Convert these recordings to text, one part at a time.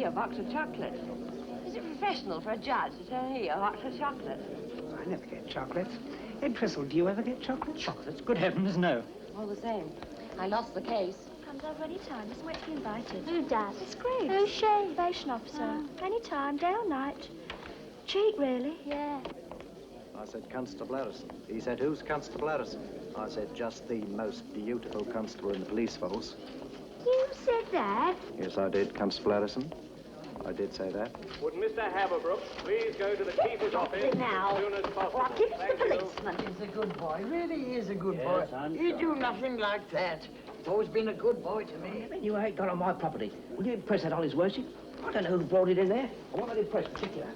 A box of chocolates. Is it professional for a judge to turn here a box of chocolates? I never get chocolates. Ed Tristle, do you ever get chocolates? Chocolates? Good heavens, no. All the same. I lost the case. Comes over any time. Doesn't wait to be invited. Who does? It's Griggs. Who's she? Probation officer. Any time, day or night. Cheek, really. Yeah. I said Constable Harrison. He said, who's Constable Harrison? I said, just the most beautiful constable in the police force. You said that? Yes, I did, Constable Harrison. I did say that. Would Mr. Haverbrook please go to the keeper's office now. as soon as possible? Oh, give us the Thank you. policeman. He's a good boy, really is a good Yes, boy. I'm He'd sorry. do nothing like that. He's always been a good boy to me. I mean, you ain't got on my property. Will you impress that on his worship? I don't know who brought it in there. I want that impressed particular.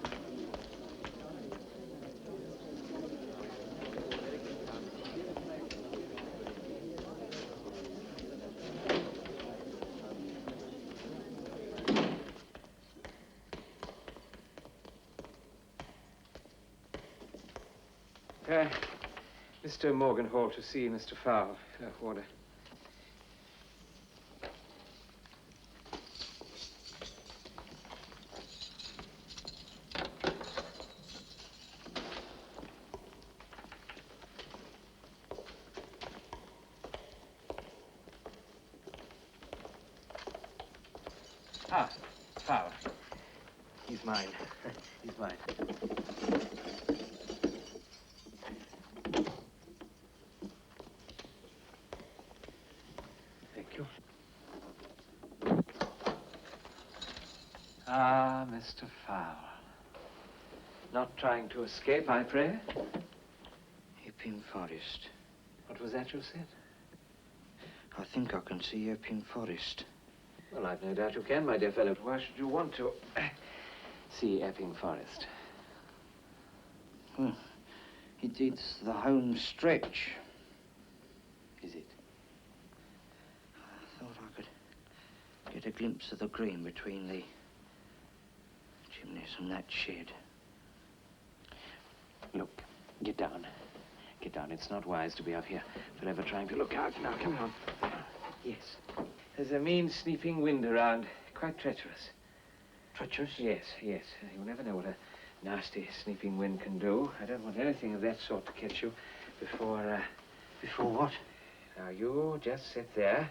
Mr. Morgenhall to see Mr. Fowle. Order. Ah, Fowle. He's mine. He's mine. Ah, Mr. Fowle. Not trying to escape, I pray? Epping Forest. What was that you said? I think I can see Epping Forest. Well, I've no doubt you can, my dear fellow. Why should you want to see Epping Forest? Well, it's the home stretch. Is it? I thought I could get a glimpse of the green between the chimneys and that shed. Look, get down. Get down. It's not wise to be out here forever trying to look out. Now, come on. Yes. There's a mean, sneaking wind around. Quite treacherous. Treacherous? Yes, yes. You never know what a nasty, sneaking wind can do. I don't want anything of that sort to catch you before, Before what? Now, you just sit there,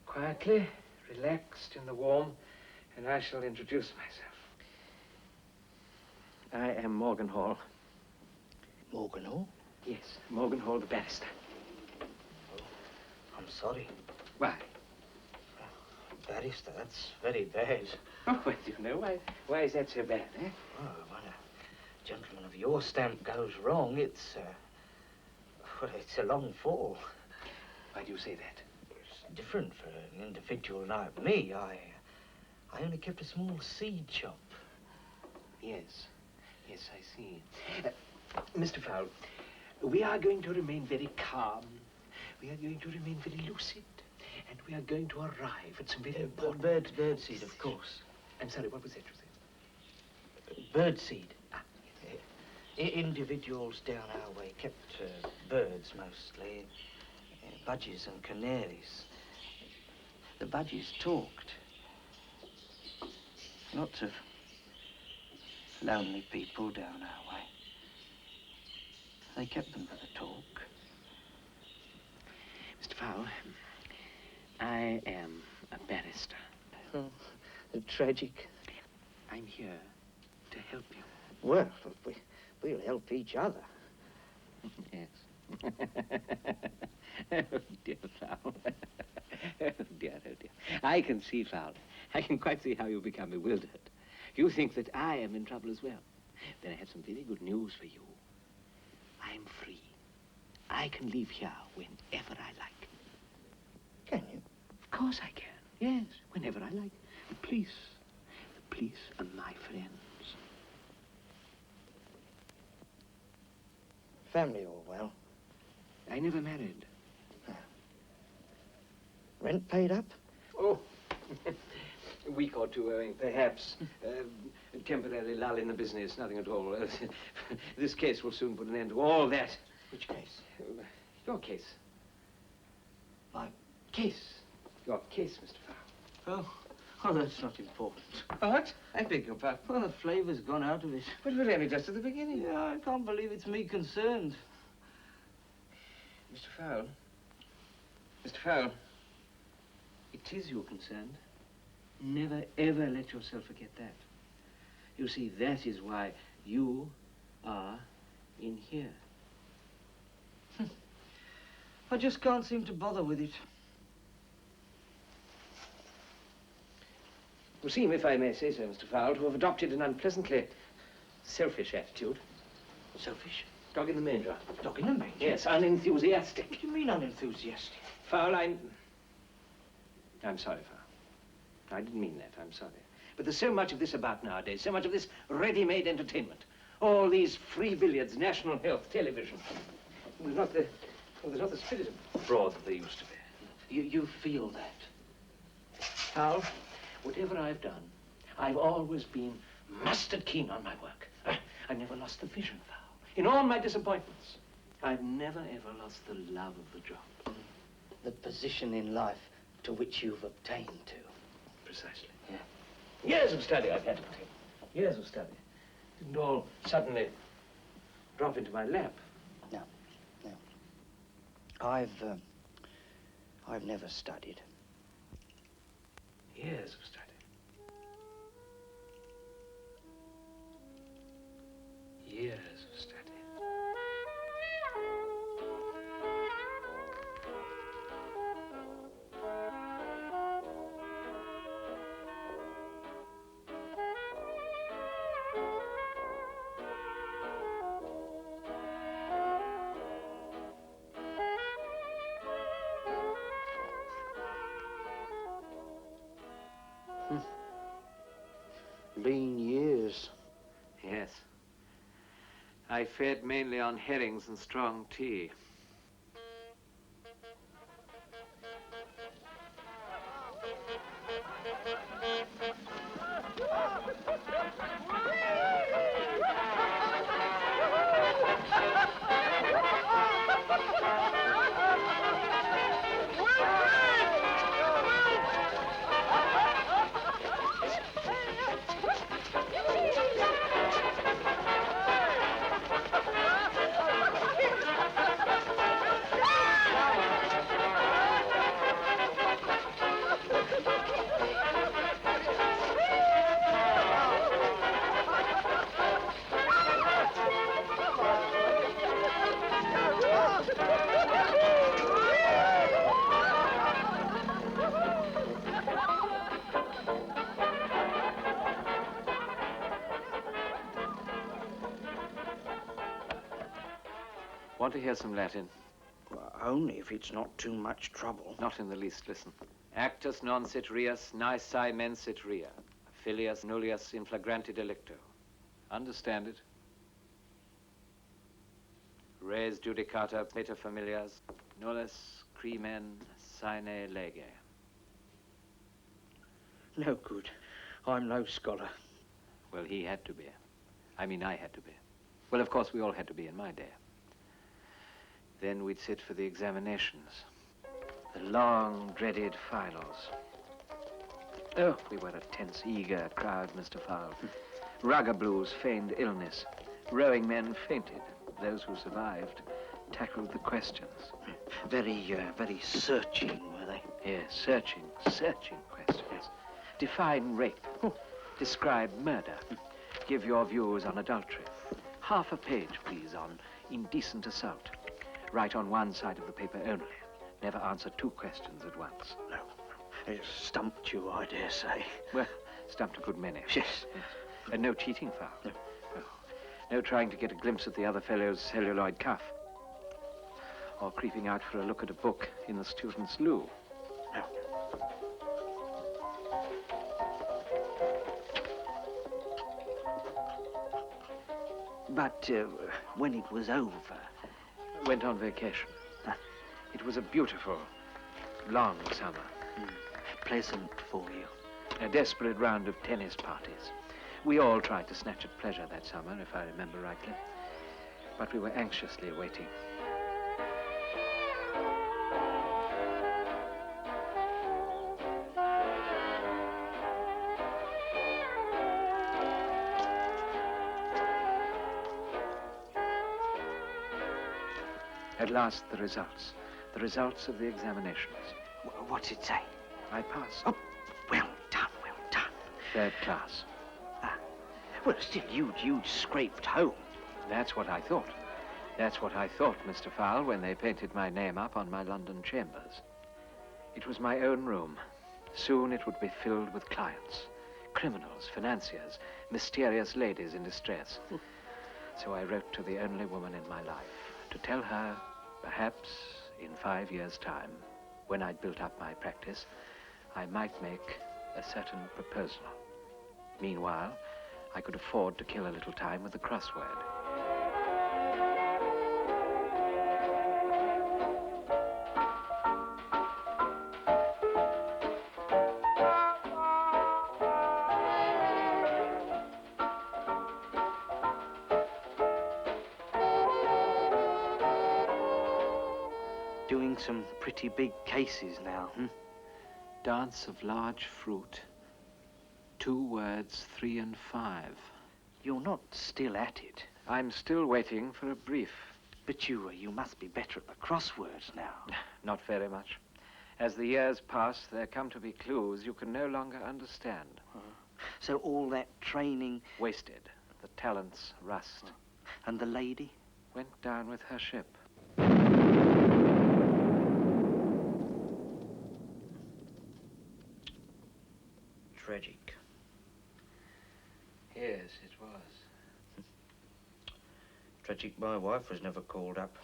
quietly, relaxed in the warm, and I shall introduce myself. I am Morgenhall. Morgenhall? Yes, Morgenhall the barrister. I'm I'm sorry. Why? Barrister, that's very bad. Oh, well, you know, why is that so bad, eh? Oh, when a gentleman of your stamp goes wrong, it's, well, it's a long fall. Why do you say that? It's different for an individual like me. I only kept a small seed shop. Yes. Yes, I see. Mr. Fowle, we are going to remain very calm. We are going to remain very lucid. And we are going to arrive at some very important... Birdseed, of course. I'm sorry, what was that you said? Birdseed. Ah, individuals down our way kept birds mostly. Budgies and canaries. The budgies talked. Lots of lonely people down our way. They kept them for the talk. Mr. Fowle, I am a barrister. Oh, tragic. I'm here to help you. Well, we'll help each other. Yes. Oh, dear Fowle. Oh, dear, oh, dear. I can see, Fowle. I can quite see how you become bewildered. You think that I am in trouble as well. Then I have some very good news for you. I'm free. I can leave here whenever I like. Can you? Of course I can. Yes, whenever I like. The police are my friends. Family all well? I never married. Rent paid up? Oh, a week or two owing, perhaps. A temporary lull in the business, nothing at all. This case will soon put an end to all that. Which case? Your case. My Case. Your case, Mr. Fowle. Oh, that's not important. What? I beg your pardon. Well, the flavor's gone out of it. But we're only just at the beginning. Yeah, I can't believe it's me concerned. Mr. Fowle. Mr. Fowle. It is you concerned. Never, ever let yourself forget that. You see, that is why you are in here. I just can't seem to bother with it. You seem, if I may say so, Mr. Fowle, to have adopted an unpleasantly selfish attitude. Selfish? Dog in the manger. Dog in the manger? Yes, unenthusiastic. What do you mean unenthusiastic? Fowle, I'm sorry, Fowle. I didn't mean that, I'm sorry. But there's so much of this about nowadays, so much of this ready-made entertainment. All these free billiards, national health, television. There's not the spirit of fraud that there used to be. You feel that? Fowle, whatever I've done, I've always been mustard keen on my work. I've never lost the vision, Fowle. In all my disappointments, I've never, ever lost the love of the job. The position in life to which you've obtained to. Precisely. Yeah. Years of study I've had to put in. Years of study. Didn't all suddenly drop into my lap. No. I've never studied. Years of study. Years of study. Lean years. Yes. I fed mainly on herrings and strong tea. Want to hear some Latin? Well, only if it's not too much trouble. Not in the least, listen. Actus non sit rius, nisi mens sit rea. Filius nullius in flagranti delicto. Understand it? Res judicata pater familias, nullus crimen sine lege. No good. I'm no scholar. Well, he had to be. I mean, I had to be. Well, of course, we all had to be in my day. Then we'd sit for the examinations. The long, dreaded finals. Oh, we were a tense, eager crowd, Mr. Fowle. Rugablues feigned illness. Rowing men fainted. Those who survived tackled the questions. Very searching, were they? Yes, searching questions. Define rape. Describe murder. Give your views on adultery. Half a page, please, on indecent assault. Write on one side of the paper only. Never answer 2 questions at once. No. It stumped you, I dare say. Well, stumped a good many. Yes. And no cheating, Fowle. No. No trying to get a glimpse at the other fellow's celluloid cuff. Or creeping out for a look at a book in the student's loo. No. But when it was over... Went on vacation. It was a beautiful, long summer. Pleasant for you. A desperate round of tennis parties. We all tried to snatch at pleasure that summer, if I remember rightly. But we were anxiously waiting. At last, the results. The results of the examinations. What's it say? I passed. Oh, well done, well done. 3rd class. Well, still, you'd scraped home. That's what I thought. That's what I thought, Mr. Fowle, when they painted my name up on my London chambers. It was my own room. Soon it would be filled with clients. Criminals, financiers, mysterious ladies in distress. So I wrote to the only woman in my life, to tell her, perhaps in 5 years' time, when I'd built up my practice, I might make a certain proposal. Meanwhile, I could afford to kill a little time with the crossword. Doing some pretty big cases now, Dance of large fruit. 2 words, 3 and 5. You're not still at it. I'm still waiting for a brief. But you must be better at the crosswords now. Not very much. As the years pass, there come to be clues you can no longer understand. So all that training... Wasted. The talents rust. And the lady? Went down with her ship. Tragic. Yes, it was. Tragic my wife was never called up.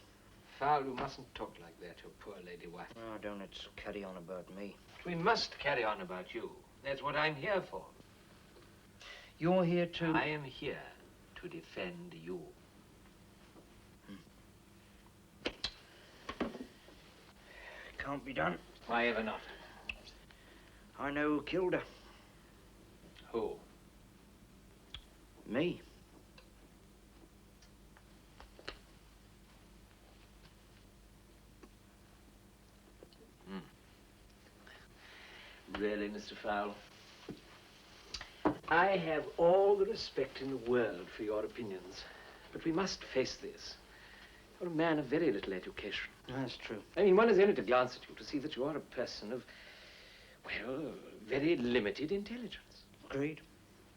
Fowle, you mustn't talk like that to a poor lady wife. Oh, don't let's carry on about me. We must carry on about you. That's what I'm here for. You're here to... I am here to defend you. Can't be done. Why ever not? I know who killed her. Who? Me. Really, Mr. Fowle? I have all the respect in the world for your opinions, but we must face this. You're a man of very little education. That's true. I mean, one is only to glance at you to see that you are a person of, well, very limited intelligence. Agreed,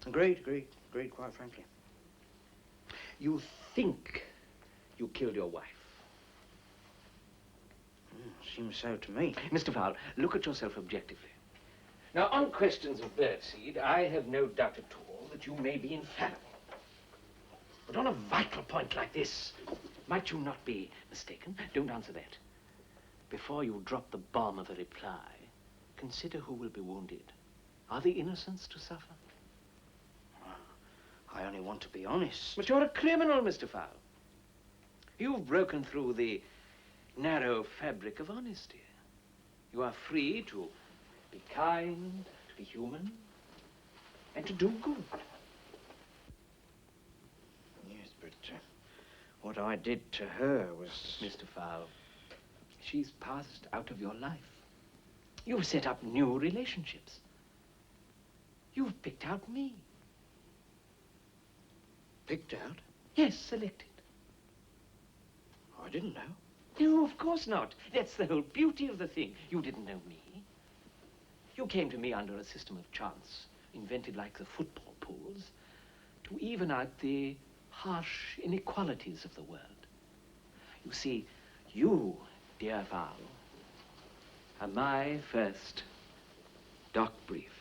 quite frankly. You think you killed your wife. Seems so to me. Mr. Fowle, look at yourself objectively. Now, on questions of birdseed, I have no doubt at all that you may be infallible. But on a vital point like this, Might you not be mistaken? Don't answer that. Before you drop the bomb of a reply, consider who will be wounded. Are the innocents to suffer? I only want to be honest. But you're a criminal, Mr. Fowle. You've broken through the narrow fabric of honesty. You are free to be kind, to be human, and to do good. Yes, but what I did to her was... Mr. Fowle, she's passed out of your life. You've set up new relationships. You've picked out me. Picked out? Yes, selected. I didn't know. No, of course not. That's the whole beauty of the thing. You didn't know me. You came to me under a system of chance, invented like the football pools, to even out the harsh inequalities of the world. You see, you, dear Fowle, are my first doc brief.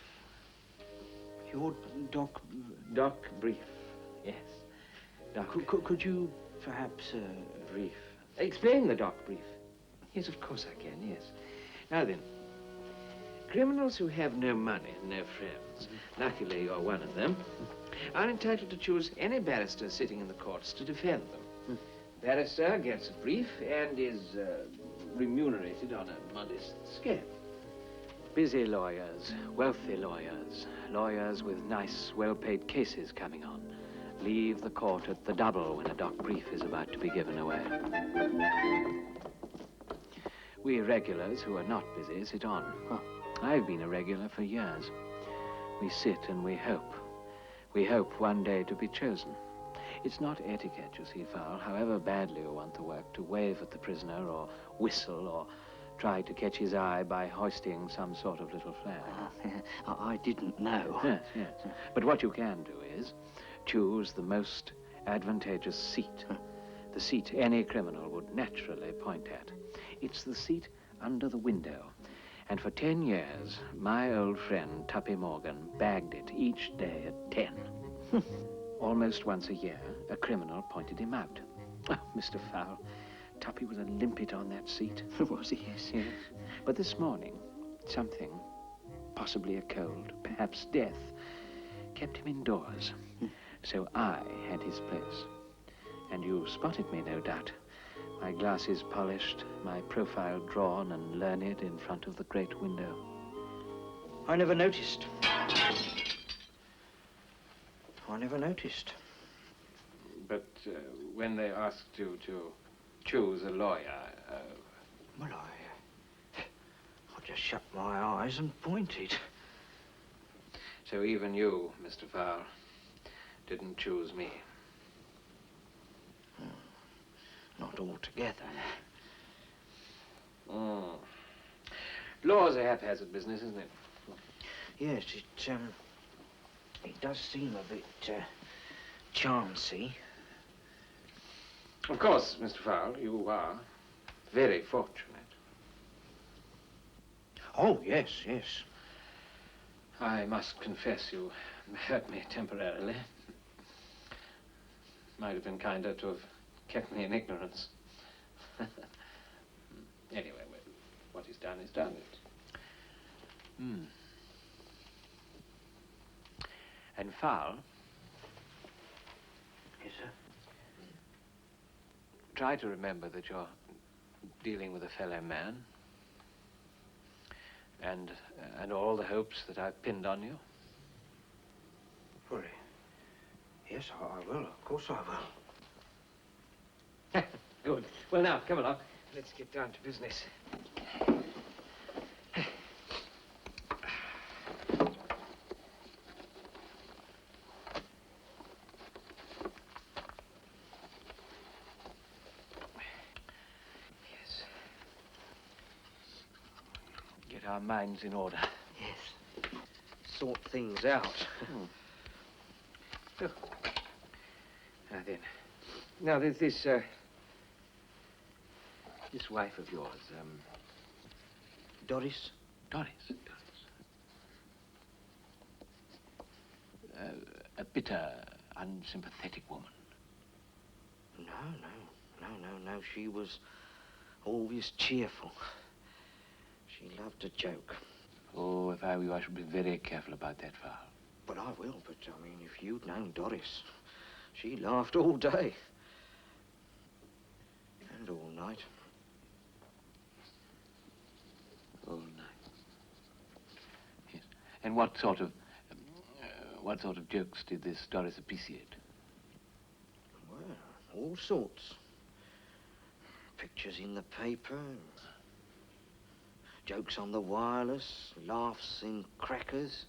Your doc... Doc brief, yes. Doc. Could you perhaps brief? Explain the doc brief. Yes, of course I can, yes. Now then, criminals who have no money and no friends, luckily you're one of them, are entitled to choose any barrister sitting in the courts to defend them. Barrister gets a brief and is remunerated on a modest scale. Busy lawyers, wealthy lawyers, lawyers with nice, well-paid cases coming on, leave the court at the double when a doc brief is about to be given away. We regulars who are not busy sit on. I've been a regular for years. We sit and we hope. We hope one day to be chosen. It's not etiquette, you see, Fowle, however badly you want the work, to wave at the prisoner or whistle or try to catch his eye by hoisting some sort of little flag. I didn't know. Yes, yes. But what you can do is choose the most advantageous seat. The seat any criminal would naturally point at. It's the seat under the window. And for 10 years, my old friend Tuppy Morgan bagged it each day at 10. Almost once a year, a criminal pointed him out. Oh, Mr. Fowle, Tuppy was a limpet on that seat. Was he? Yes, yes. But this morning, something, possibly a cold, perhaps death, kept him indoors. So I had his place. And you spotted me, no doubt. My glasses polished, my profile drawn and learned in front of the great window. I never noticed. I never noticed. But when they asked you to choose a lawyer... Well, I just shut my eyes and pointed. So even you, Mr. Fowle, didn't choose me. Not altogether. Law's a haphazard business, isn't it? Yes, it does seem a bit chancy. Of course, Mr. Fowle, you are very fortunate. Oh, yes, yes. I must confess you hurt me temporarily. Might have been kinder to have kept me in ignorance. Anyway, well, what is done is done. And Fowle? Yes, sir? Try to remember that you're dealing with a fellow man. And all the hopes that I've pinned on you. Well, yes, I will. Of course I will. Good. Well, now, come along. Let's get down to business. Yes. Get our minds in order. Yes. Sort things out. So, now then. Now, there's this wife of yours, Doris? Doris. A bitter, unsympathetic woman. No. No. She was always cheerful. She loved a joke. Oh, if I were you, I should be very careful about that, Fowle. But I will, but, I mean, if you'd known Doris, she laughed all day. And all night. All night. Yes. And what sort of jokes did this Doris appreciate? Well, all sorts. Pictures in the paper, jokes on the wireless, laughs in crackers.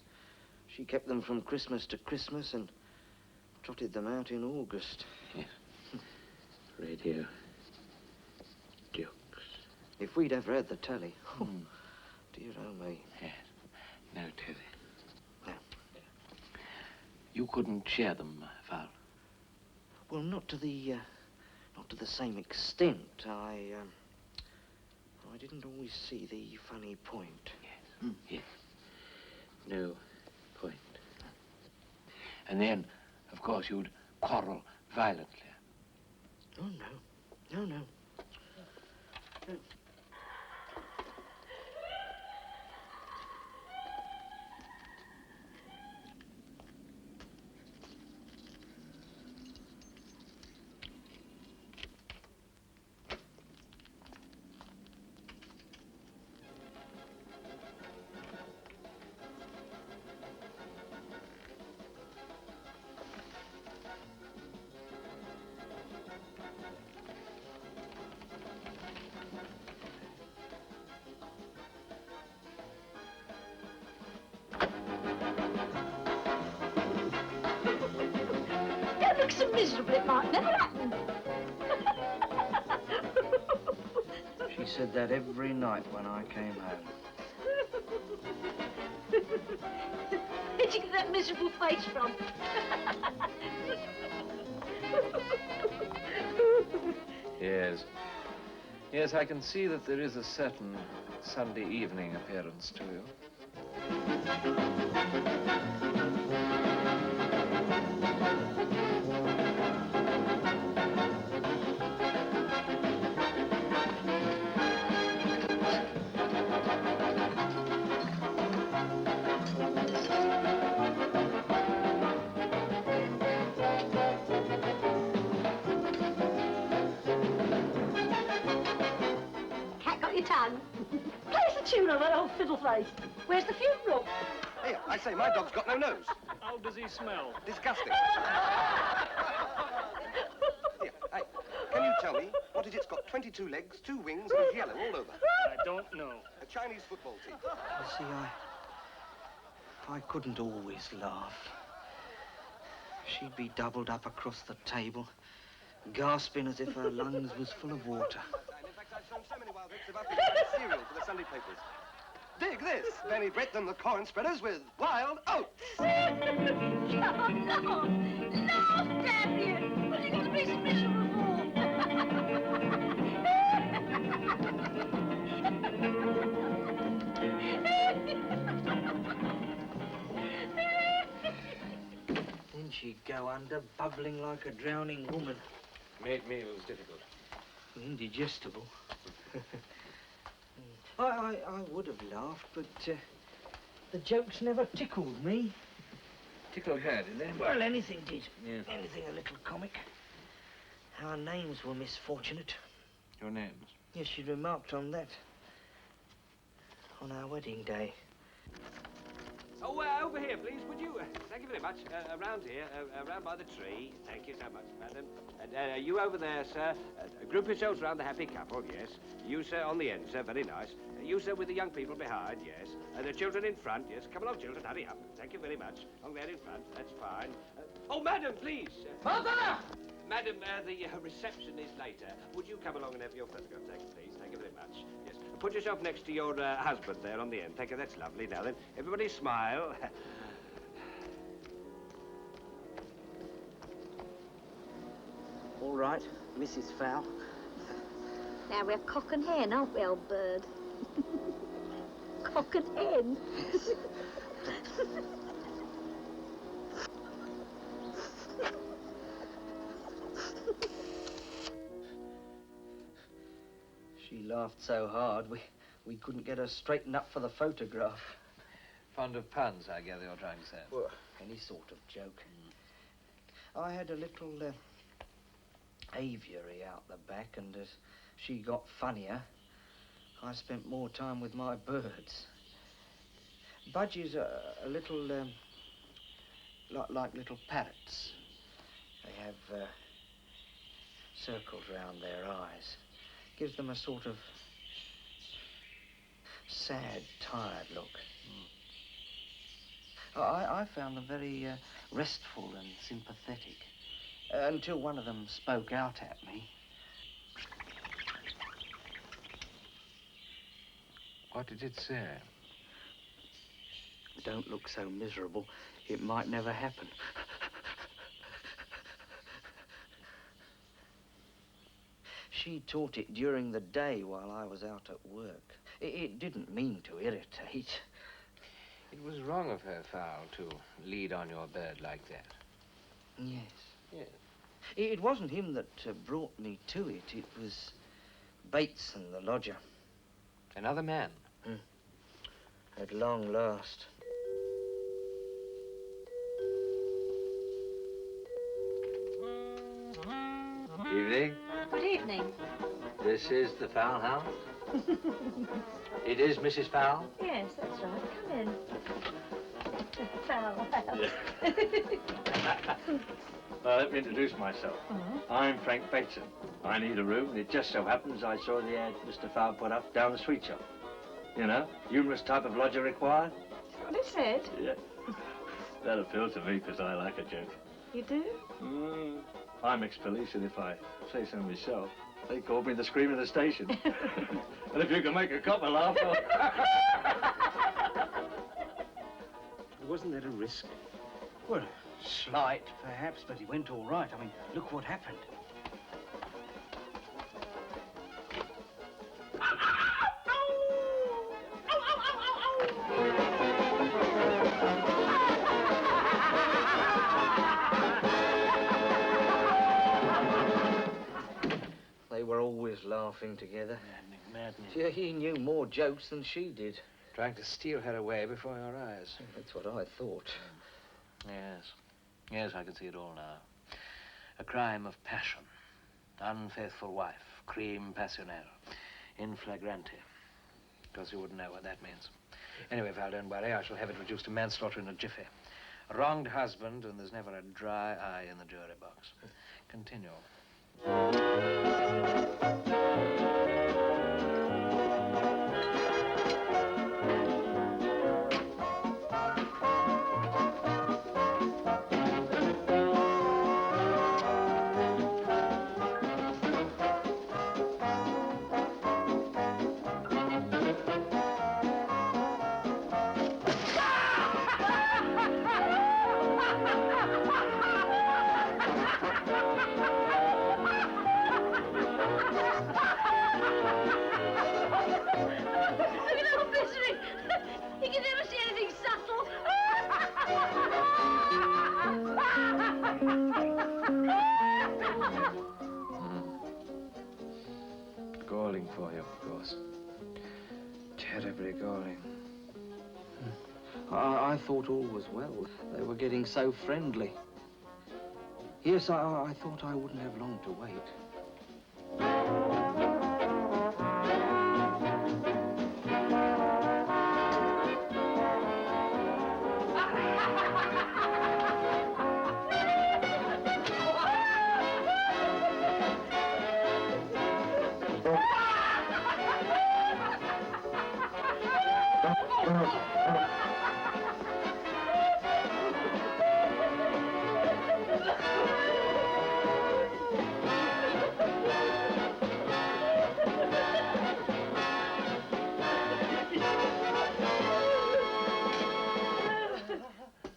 She kept them from Christmas to Christmas and trotted them out in August. Yes. Radio. Jokes. If we'd ever had the telly, oh, dear oh me. Yes. No telly. No. You couldn't share them, Fowle? Well, not to the same extent. I didn't always see the funny point. Yes. Yes. No point. And then, of course, you'd quarrel violently. Oh, no. No. Don't look so miserable, it might never happen. She said that every night when I came home. Where'd you get that miserable face from? Yes. Yes, I can see that there is a certain Sunday evening appearance to you. Cat got your tongue? Play the tune on that old fiddle face. Where's the funeral? Here, I say, my dog's got no nose. How does he smell? Disgusting. Here, hey, can you tell me what is it's got 22 legs, 2 wings, and is yellow all over? I don't know. A Chinese football team. You see, I couldn't always laugh. She'd be doubled up across the table, gasping as if her lungs was full of water. In fact, I've shown so many wild bits about cereal for the Sunday papers. Dig this! Benny Brett and the corn spreaders with wild oats. No, damn you! What are you going to be so miserable Then she'd go under, bubbling like a drowning woman. Made meals difficult. Indigestible. I would have laughed, but the jokes never tickled me. Tickled her, did they? Well, anything did. Yes. Anything a little comic. Our names were misfortunate. Your names? Yes, she remarked on that. On our wedding day. Oh, over here, please, would you? Thank you very much. Around here, around by the tree. Thank you so much, madam. And you over there, sir. Group yourselves round the happy couple, yes. You, sir, on the end, sir, very nice. You, sir, with the young people behind, yes. The children in front, yes. Come along, children, hurry up. Thank you very much. Along there in front, that's fine. Oh, madam, please. Mother! Madam, the reception is later. Would you come along and have your photograph taken, please? Thank you very much. Yes. Put yourself next to your husband there on the end. Thank you, that's lovely. Now then, everybody smile. All right, Mrs. Fowle. Now we're cock and hen, aren't we, old bird? Cock and hen. She laughed so hard, we couldn't get her straightened up for the photograph. Fond of puns, I gather you're trying to say. Well, any sort of joke. I had a little aviary out the back, and as she got funnier, I spent more time with my birds. Budgies are a little, like little parrots. They have circles round their eyes. Gives them a sort of sad, tired look. I found them very restful and sympathetic, until one of them spoke out at me. What did it say? Don't look so miserable. It might never happen. She taught it during the day while I was out at work. It didn't mean to irritate. It was wrong of her, Fowle, to lead on your bird like that. Yes. Yes. It wasn't him that brought me to it. It was Bateson, the lodger. Another man? At long last. Evening. Good evening. This is the Fowle house? It is Mrs. Fowle? Yes, that's right. Come in. Fowle. Well, let me introduce myself. I'm Frank Bateson. I need a room, and it just so happens I saw the ad Mr. Fowle put up down the sweet shop. You know, humorous type of lodger required. What it said? Yeah. That appealed to me because I like a joke. You do? I'm ex-police, and if I say so myself, they called me the scream of the station. And if you can make a copper laugh, Wasn't there a risk? Well, slight, perhaps, but it went all right. I mean, look what happened. They were always laughing together. Madness. Yeah, he knew more jokes than she did. Trying to steal her away before your eyes. That's what I thought. Yes. Yes, I can see it all now. A crime of passion. Unfaithful wife. Crime passionnel. In flagrante. Of course, you wouldn't know what that means. Anyway, Val, don't worry. I shall have it reduced to manslaughter in a jiffy. A wronged husband, and there's never a dry eye in the jury box. Continue. Galling for you, of course. Terribly galling. I thought all was well. They were getting so friendly. Yes, I thought I wouldn't have long to wait.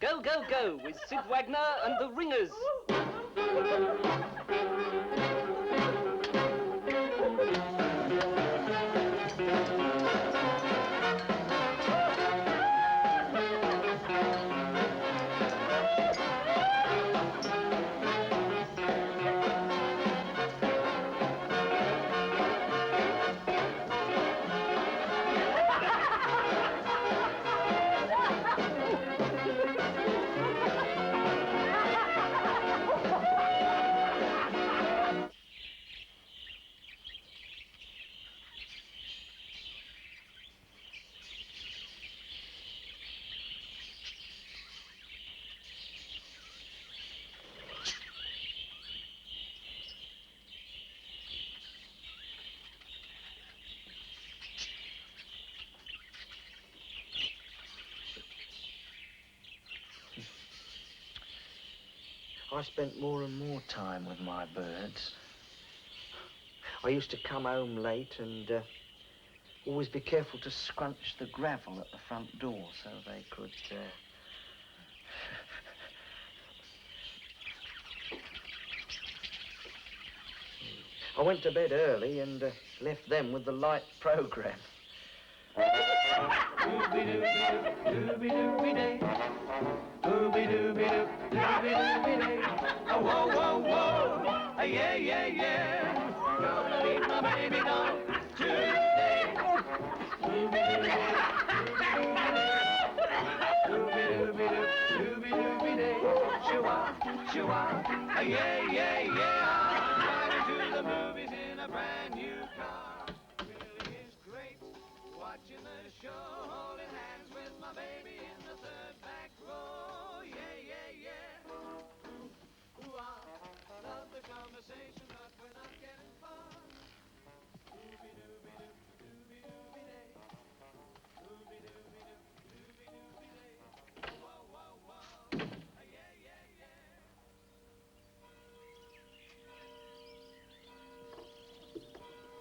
Go, go, go with Sid Wagner and the Ringers. I spent more and more time with my birds. I used to come home late and always be careful to scrunch the gravel at the front door so they could... I went to bed early and left them with the light programme. Ooby-dooby-doo, ooby-dooby-doo, ooby-dooby-doo, oh, whoa, whoa, whoa, yeah, yeah, yeah, gonna leave my baby doll today. Ooby-dooby-doo, ooby-dooby-doo, shoo-wah, shoo-wah, yeah, yeah, yeah, riding to the movies in a brand new car. Really is great watching the show, holding hands with my baby in the third back row. Yeah, yeah, yeah. Ooh, I love the conversation, but we're not getting far. Ooby-dooby-doo, dooby-dooby-day. Ooby-dooby-doo, dooby-dooby-day. Whoa, whoa, whoa. Yeah, yeah, yeah.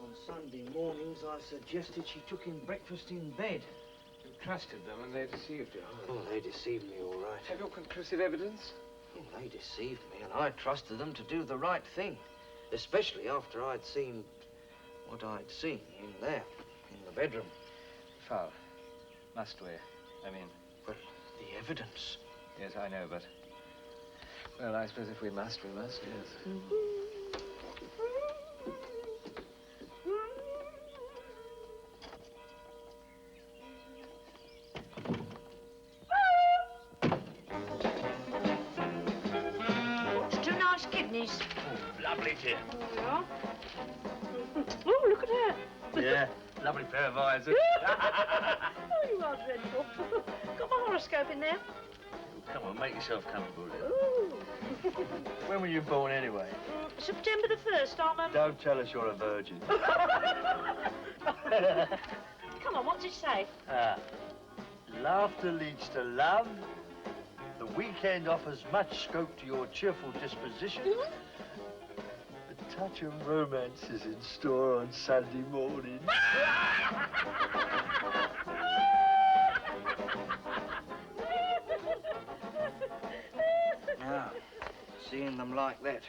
On Sunday mornings, I suggested she took him breakfast in bed. You trusted them and they deceived you. Oh, they deceived me, all right. Have you conclusive evidence? Oh, they deceived me, and I trusted them to do the right thing. Especially after I'd seen what I'd seen in there, in the bedroom. Fowle, must we? I mean... Well, the evidence. Yes, I know, but... Well, I suppose if we must, we must, yes. Kidneys. Oh, lovely, dear. Yeah. Oh, look at her. Yeah, lovely pair of eyes. Oh, you are dreadful. Got my horoscope in there. Come on, make yourself comfortable, dear. Ooh. When were you born, anyway? September the 1st, I'm Don't tell us you're a virgin. Come on, what does it say? Laughter leads to love. The weekend offers much scope to your cheerful disposition. A touch of romance is in store on Sunday morning. Now, seeing them like that,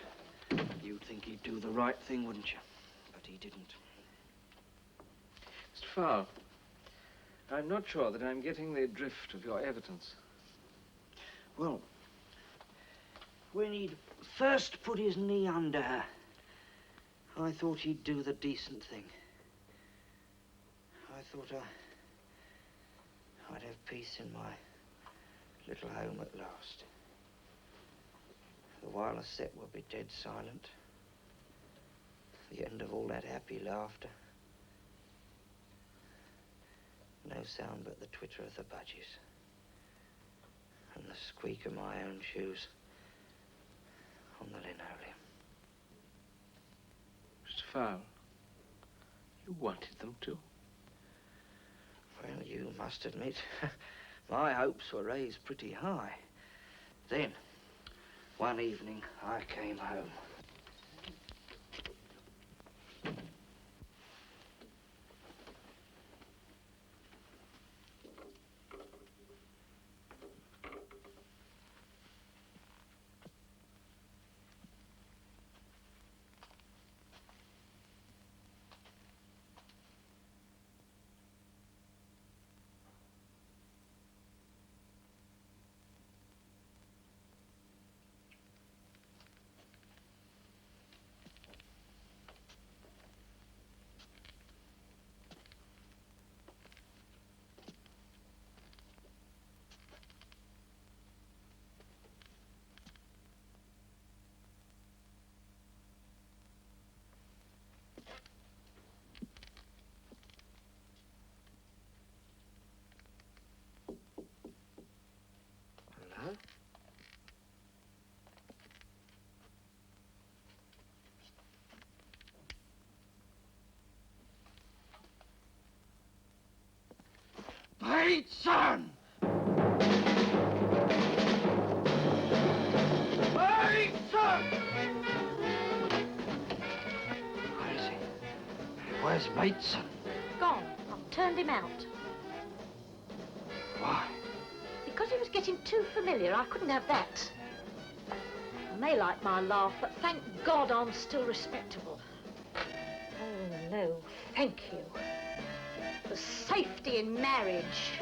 you'd think he'd do the right thing, wouldn't you? But he didn't. Mr. Fowle, I'm not sure that I'm getting the drift of your evidence. Well, when he'd first put his knee under her, I thought he'd do the decent thing. I thought I'd have peace in my little home at last. The wireless set would be dead silent. The end of all that happy laughter. No sound but the twitter of the budgies. And the squeak of my own shoes on the linoleum. Mr. Fowle, you wanted them to. Well, you must admit, my hopes were raised pretty high. Then, one evening, I came home. Bateson! Bateson! Where's Bateson? Gone. I've turned him out. Why? Because he was getting too familiar. I couldn't have that. I may like my laugh, but thank God I'm still respectable. Oh, no, thank you. The safety in marriage.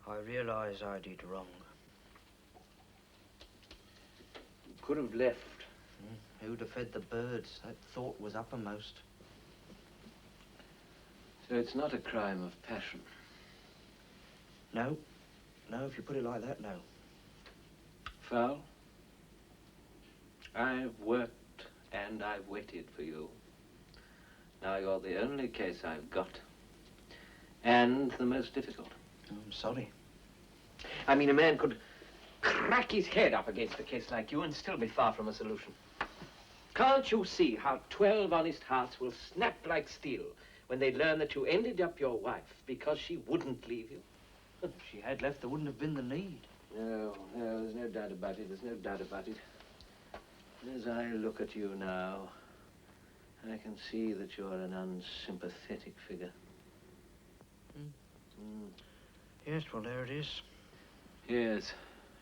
I realise I did wrong. You could have left. Who'd have fed the birds? That thought was uppermost. So it's not a crime of passion. No. No, if you put it like that, no. Fowle, I've worked and I've waited for you. Now you're the only case I've got. And the most difficult. I'm sorry. I mean, a man could crack his head up against a case like you and still be far from a solution. Can't you see how 12 honest hearts will snap like steel when they learn that you ended up your wife because she wouldn't leave you? If she had left, there wouldn't have been the need. No, there's no doubt about it. There's no doubt about it. As I look at you now, I can see that you're an unsympathetic figure. Yes, well, there it is. Yes,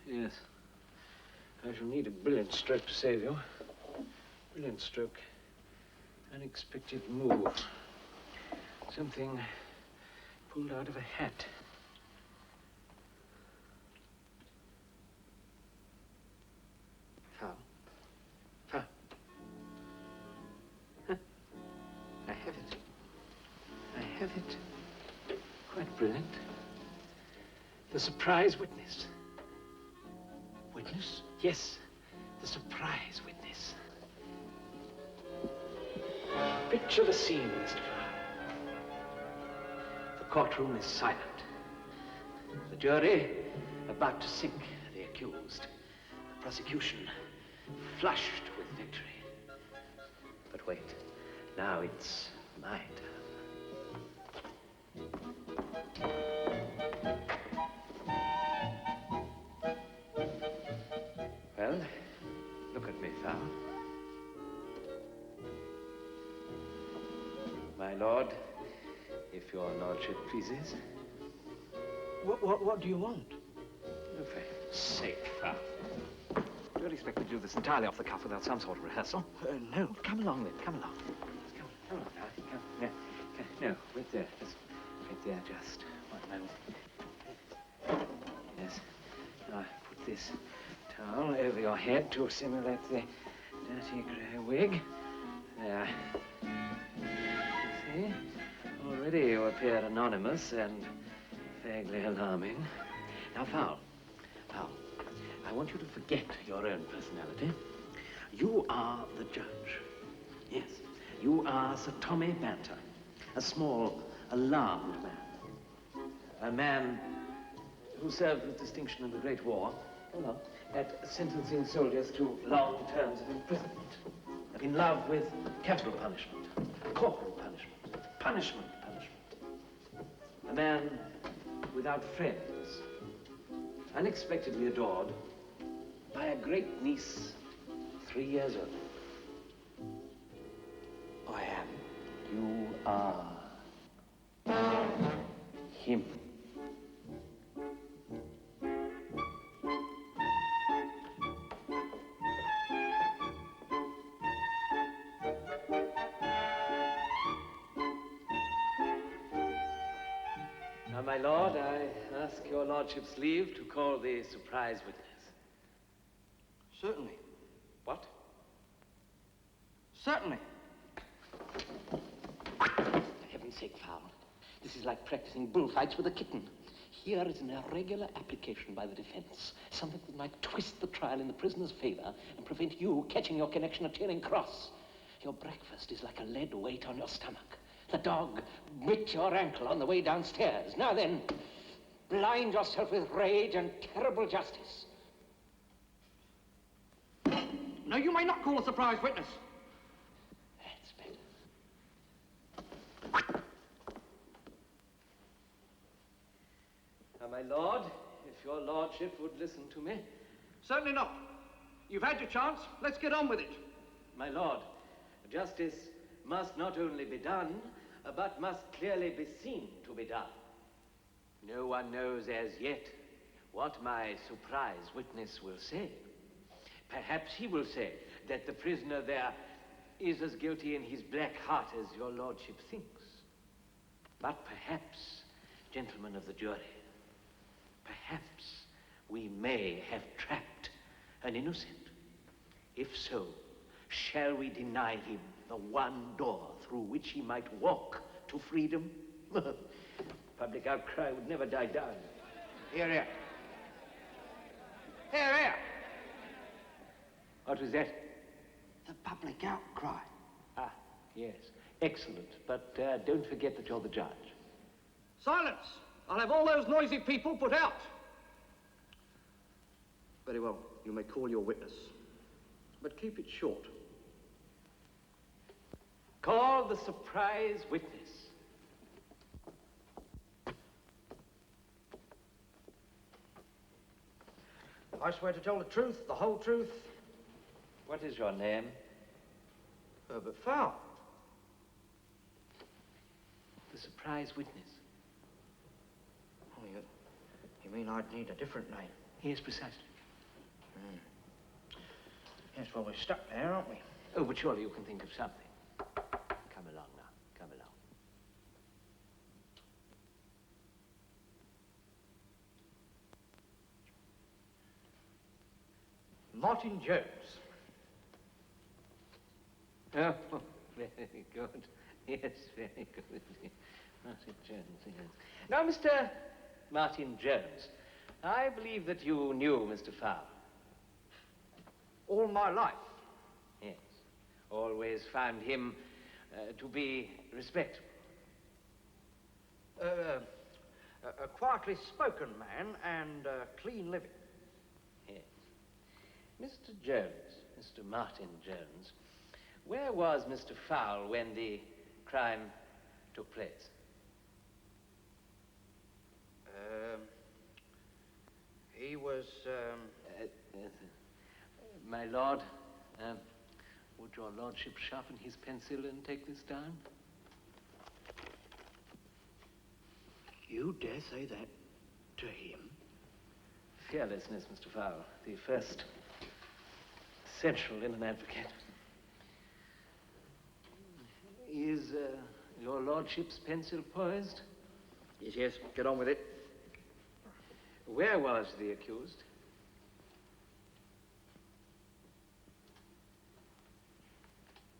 yes. I shall need a brilliant stroke to save you. Brilliant stroke. Unexpected move. Something pulled out of a hat. Fowle. Fowle. Huh. I have it. I have it. Quite brilliant. The surprise witness. Witness? Yes, the surprise witness. Picture the scene, Mr. Fowle. The courtroom is silent. The jury about to sink the accused. The prosecution flushed with victory. But wait, now it's my turn. Well, look at me, Fowle. My lord, if your lordship pleases. What do you want? Oh, for heaven's sake, Fowle. Do you expect me to do this entirely off the cuff without some sort of rehearsal? No. Come along, then. Come along. Come on now. Come. No, wait there. Just right there, just one moment. Yes. Now, put this towel over your head to simulate the dirty grey wig. There. You see? Already you appear anonymous and vaguely alarming. Now, Fowle, I want you to forget your own personality. You are the judge. Yes, you are Sir Tommy Banter, a small, alarmed man. A man who served with distinction in the Great War, at sentencing soldiers to long terms of imprisonment. In love with capital punishment, corporal punishment, punishment. A man without friends, unexpectedly adored by a great niece 3 years old. I am. You are him. Now, my lord, I ask your lordship's leave to call the surprise witness. Certainly. What? Certainly. For heaven's sake, Fowle. This is like practicing bullfights with a kitten. Here is an irregular application by the defense, something that might twist the trial in the prisoner's favor and prevent you catching your connection at Charing Cross. Your breakfast is like a lead weight on your stomach. The dog bit your ankle on the way downstairs. Now then, blind yourself with rage and terrible justice. No, you may not call a surprise witness. That's better. Now, my lord, if your lordship would listen to me. Certainly not. You've had your chance. Let's get on with it. My lord, justice must not only be done, but must clearly be seen to be done. No one knows as yet what my surprise witness will say. Perhaps he will say that the prisoner there is as guilty in his black heart as your lordship thinks. But perhaps, gentlemen of the jury, perhaps we may have trapped an innocent. If so, shall we deny him the one door through which he might walk to freedom? Public outcry would never die down. Here, here. Here, here. What was that? The public outcry. Ah, yes. Excellent. But don't forget that you're the judge. Silence! I'll have all those noisy people put out. Very well. You may call your witness. But keep it short. Call the surprise witness. I swear to tell the truth, the whole truth. What is your name? Herbert Fowle. The surprise witness. Oh, you mean I'd need a different name? Yes, precisely. Yes, well, we're stuck there, aren't we? Oh, but surely you can think of something. Come along now. Come along. Martin Jones. Oh, very good. Yes, very good. Martin Jones, yes. Now, Mr. Martin Jones, I believe that you knew Mr. Fowle. All my life. Yes. Always found him to be respectable. A quietly spoken man and clean living. Yes. Mr. Jones, Mr. Martin Jones, where was Mr. Fowle when the crime took place? He was, My lord, would your lordship sharpen his pencil and take this down? You dare say that to him? Fearlessness, Mr. Fowle, the first essential in an advocate. Is your lordship's pencil poised? Yes, yes, get on with it. Where was the accused?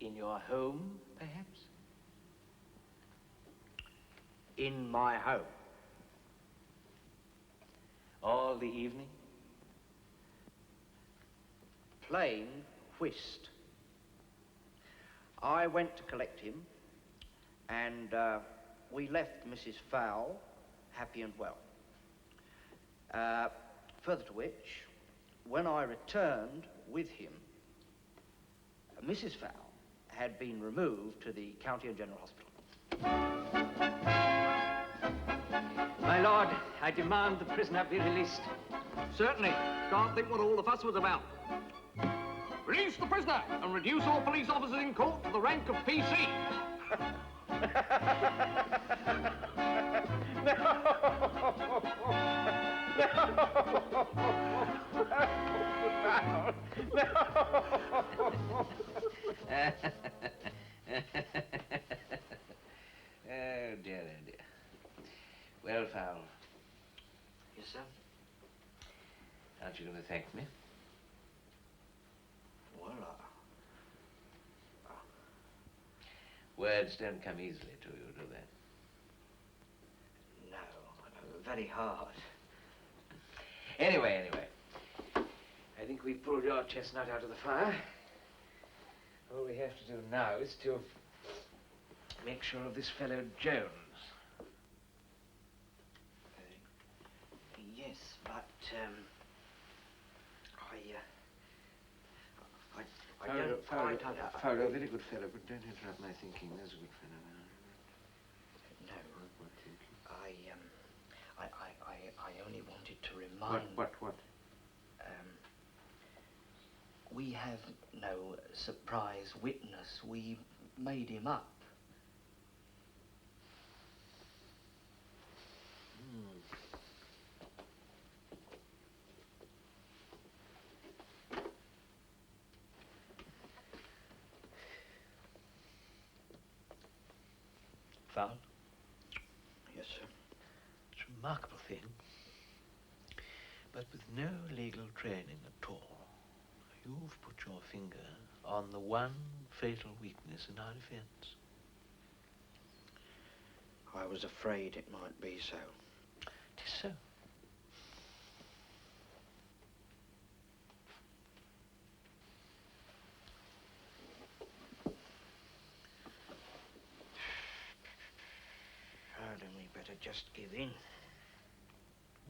In your home, perhaps? In my home. All the evening? Playing whist. I went to collect him, and we left Mrs. Fowle happy and well. Further to which, when I returned with him, Mrs. Fowle had been removed to the County and General Hospital. My lord, I demand the prisoner be released. Certainly. Can't think what all the fuss was about. Release the prisoner and reduce all police officers in court to the rank of PC. Oh, dear, oh, dear. Well, Fowle. Yes, sir? Aren't you going to thank me? Well, Words don't come easily to you, do they? very hard. Anyway, I think we've pulled your chestnut out of the fire. All we have to do now is to make sure of this fellow Jones. Yes, but, I don't quite Fowle, a very good fellow, but don't interrupt my thinking. There's a good fellow. No. I only wanted to remind... What? We have no surprise witness. We made him up. Fowle? Yes, sir. It's a remarkable thing, but with no legal training at all, you've put your finger on the one fatal weakness in our defense. I was afraid it might be so. It is so. Then we better just give in.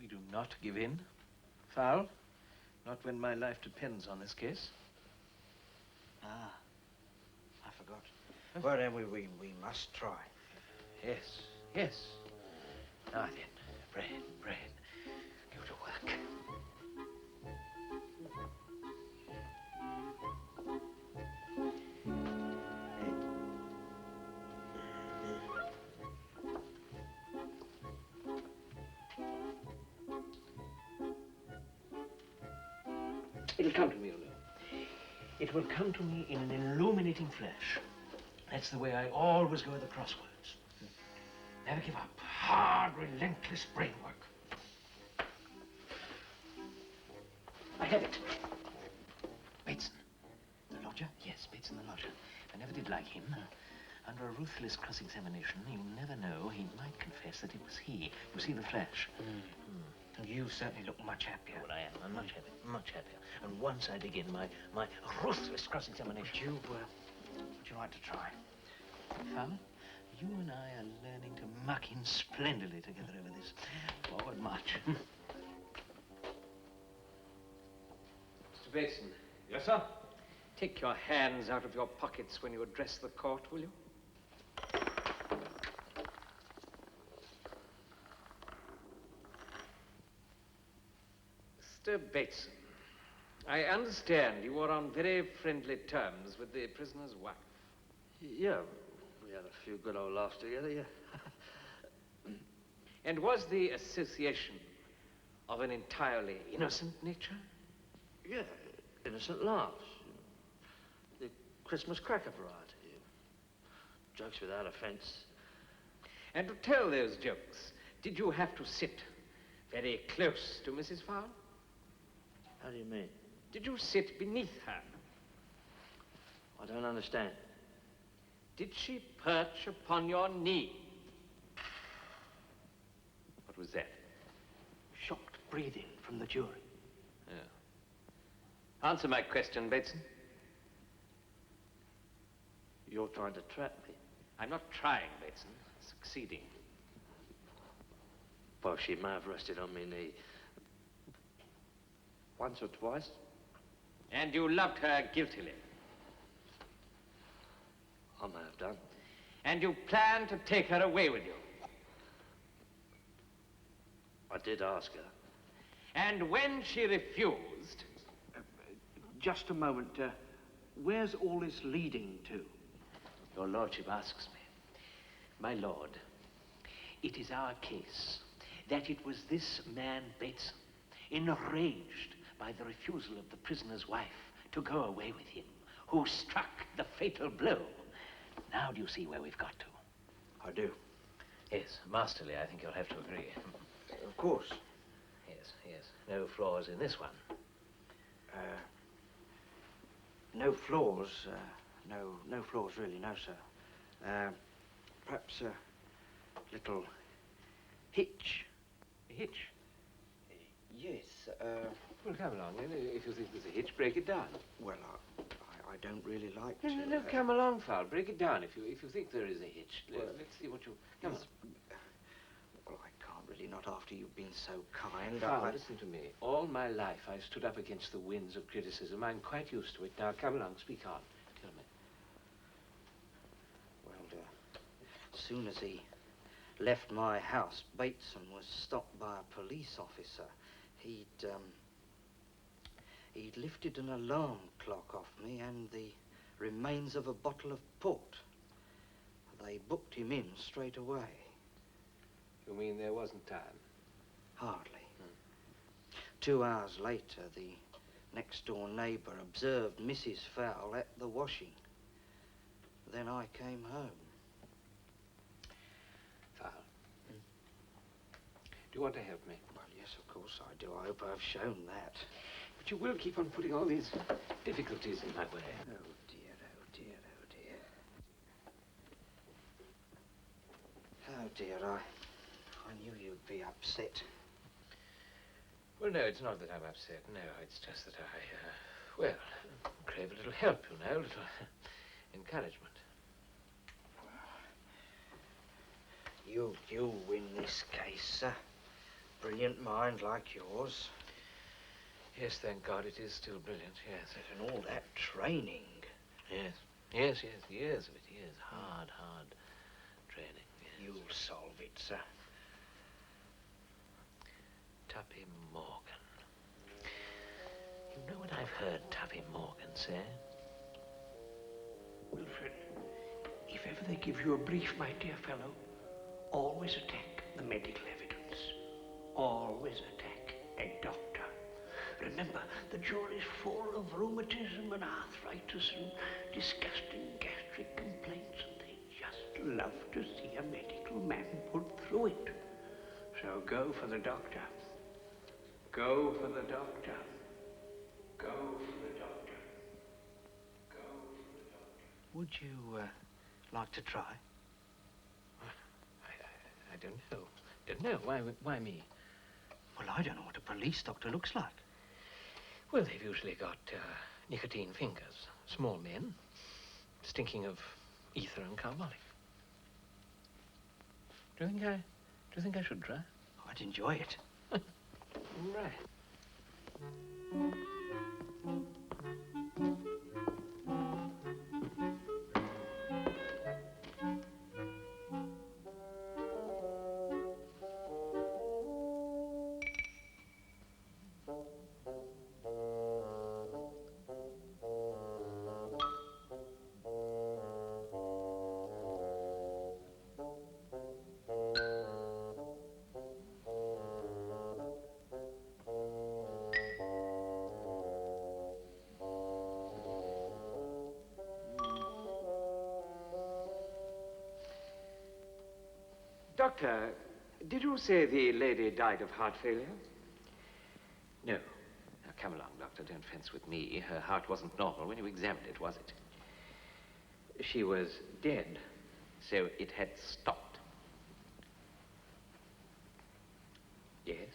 We do not give in, Fowle. Not when my life depends on this case. Ah, I forgot. Well, then we must try. Yes. Now then, brain. Go to work. It'll come to me, you know. It will come to me in an illuminating flash. That's the way I always go at the crosswords. Never give up. Hard, relentless brain work. I have it. Bateson. The lodger? Yes, Bateson the lodger. I never did like him. Under a ruthless cross-examination, you never know. He might confess that it was he. You see the flash? You certainly look much happier. Well, I am. I'm much happier. And once I begin my ruthless cross-examination... Would you like to try? Fowle, you and I are learning to muck in splendidly together over this. Forward march. Mr. Bateson. Yes, sir? Take your hands out of your pockets when you address the court, will you? Mr. Bateson, I understand you were on very friendly terms with the prisoner's wife. Yeah, we had a few good old laughs together, yeah. And was the association of an entirely innocent nature? Yeah, innocent laughs. The Christmas cracker variety. Jokes without offense. And to tell those jokes, did you have to sit very close to Mrs. Fowle? How do you mean? Did you sit beneath her? I don't understand. Did she perch upon your knee? What was that? Shocked breathing from the jury. Yeah. Answer my question, Bateson. You're trying to trap me. I'm not trying, Bateson. Succeeding. Well, she may have rested on my knee. Once or twice. And you loved her guiltily? I may have done. And you planned to take her away with you? I did ask her. And when she refused... Just a moment. Where's all this leading to? Your lordship asks me. My lord, it is our case that it was this man, Bateson, enraged by the refusal of the prisoner's wife to go away with him, who struck the fatal blow. Now do you see where we've got to? I do. Yes, masterly, I think you'll have to agree. Of course. Yes. No flaws in this one. No flaws. No flaws, really, no, sir. Perhaps a little hitch. A Well, come along, then. If you think there's a hitch, break it down. Well, I don't really like No, to... no, come along, Fowle. Break it down if you think there is a hitch. Well, let's see what you... Come on. Well, I can't really, not after you've been so kind. Fowle, listen to me. All my life I've stood up against the winds of criticism. I'm quite used to it. Now, come along, speak on. Tell me. Well, as soon as he left my house, Bateson was stopped by a police officer. He'd lifted an alarm clock off me and the remains of a bottle of port. They booked him in straight away. You mean there wasn't time? Hardly. 2 hours later, the next-door neighbour observed Mrs. Fowle at the washing. Then I came home. Fowle. Do you want to help me? Well, yes, of course I do. I hope I've shown that. But you will keep on putting all these difficulties in my way. Oh, dear, oh, dear, oh, dear. Oh, dear, I knew you'd be upset. Well, no, it's not that I'm upset. No, it's just that I, crave a little help, you know, a little encouragement. You'll win this case, sir. Brilliant mind like yours. Yes, thank God it is still brilliant, yes. And all that training. Yes, years of it, years. Hard training, yes. You'll solve it, sir. Tuppy Morgan. You know what I've heard Tuppy Morgan say? Wilfred, if ever they give you a brief, my dear fellow, always attack the medical evidence. Always attack a doctor. Remember, the jury's full of rheumatism and arthritis and disgusting gastric complaints, and they just love to see a medical man put through it. So go for the doctor. Go for the doctor. Go for the doctor. Go for the doctor. Would you like to try? I don't know. Don't know. Why me? Well, I don't know what a police doctor looks like. Well, they've usually got nicotine fingers. Small men, stinking of ether and carbolic. Do you think I should try? I'd enjoy it. Right. Doctor, did you say the lady died of heart failure? No. Now, come along, Doctor. Don't fence with me. Her heart wasn't normal when you examined it, was it? She was dead. So it had stopped. Yes?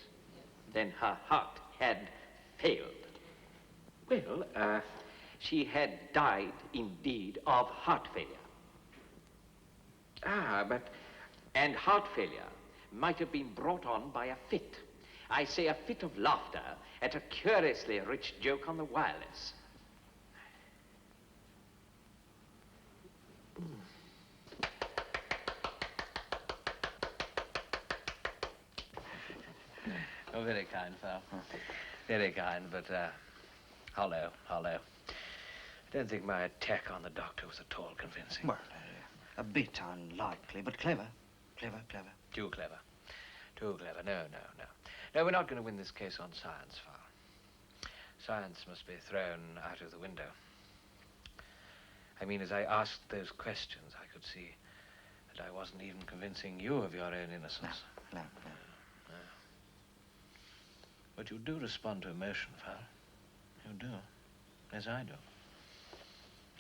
Then her heart had failed. Well, she had died, indeed, of heart failure. Ah, but... And heart failure might have been brought on by a fit. I say a fit of laughter at a curiously rich joke on the wireless. Oh, very kind, Fowle. Very kind, but, hollow. I don't think my attack on the doctor was at all convincing. Well, a bit unlikely, but clever. Clever. Too clever. No. No, we're not going to win this case on science, Fowle. Science must be thrown out of the window. I mean, as I asked those questions, I could see that I wasn't even convincing you of your own innocence. No. But you do respond to emotion, Fowle. You do. As I do.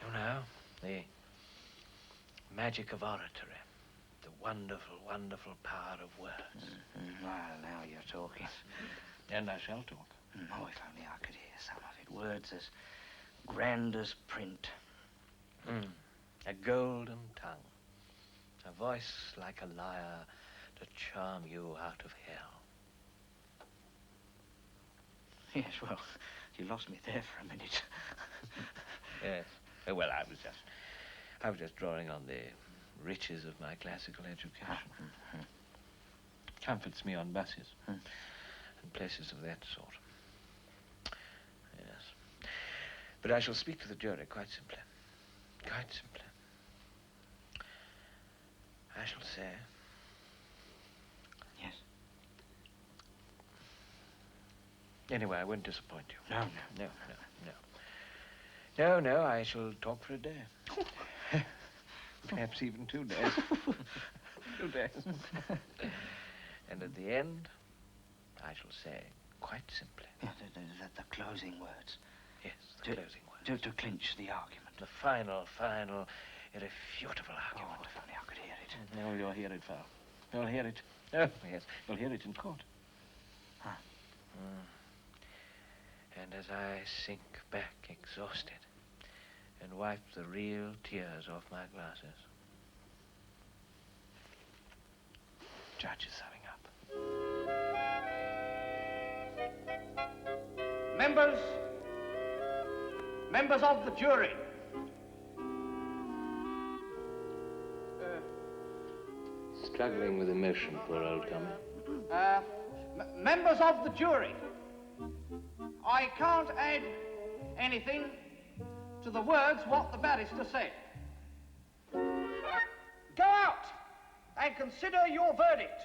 You know, the magic of oratory. The wonderful power of words. Well, now you're talking. And I shall talk. Oh, if only I could hear some of it. Words as grand as print. A golden tongue. A voice like a lyre to charm you out of hell. Yes, well, you lost me there for a minute. Yes. Well, I was just drawing on the riches of my classical education. Comforts me on buses and places of that sort. Yes. But I shall speak to the jury quite simply. Quite simply. I shall say... Yes. Anyway, I won't disappoint you. No. No, I shall talk for a day. Perhaps even 2 days. 2 days. And at the end, I shall say, quite simply... Yeah, the closing words. Yes, the closing words. To clinch the argument. The final, irrefutable argument. Oh, if only I could hear it. No, you'll hear it, Fowle. You'll hear it. Oh, yes, you'll hear it in court. Huh. And as I sink back exhausted and wipe the real tears off my glasses, judge is summing up. Members of the jury. Struggling with emotion, poor old Tommy. Members of the jury. I can't add anything to the words what the barrister said. Go out and consider your verdict.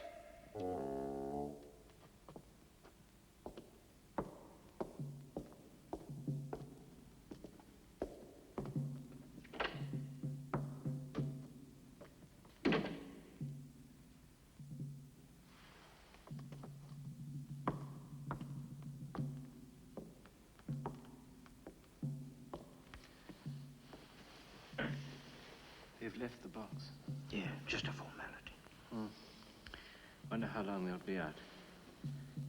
They've left the box. Yeah, just a formality. Wonder how long they'll be out.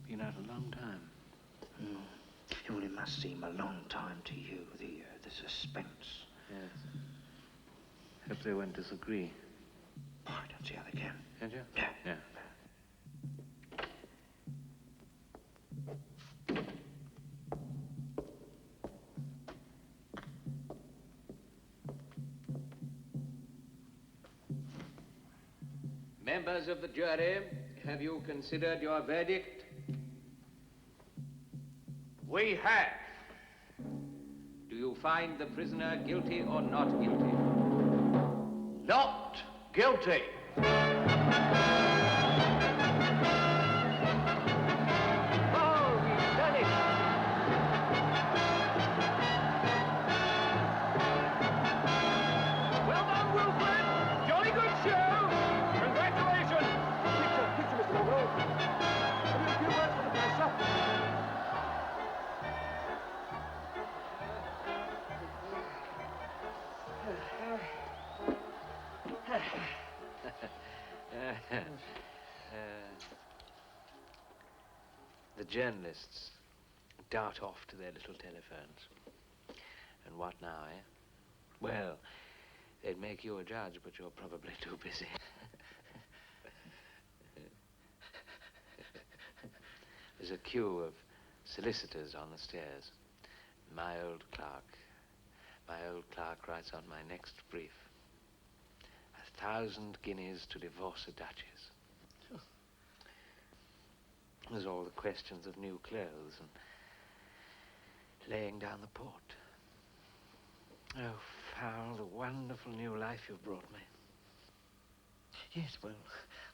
Been out a long time. Well, it must seem a long time to you, the suspense. Yes. Hope they won't disagree. Oh, I don't see how they can. Can't you? Yeah. Members of the jury, have you considered your verdict? We have. Do you find the prisoner guilty or not guilty? Not guilty. Oh, we've done it! Well done, Wilfred. Jolly good show. Congratulations. Picture, Mr. Morgenhall. Have you a few words for the press, sir? The journalists dart off to their little telephones. And what now, eh? Well, they'd make you a judge, but you're probably too busy. There's a queue of solicitors on the stairs. My old clerk writes on my next brief. 1,000 guineas to divorce a duchess. There's all the questions of new clothes and laying down the port. Oh, Fowle, the wonderful new life you've brought me. Yes, well,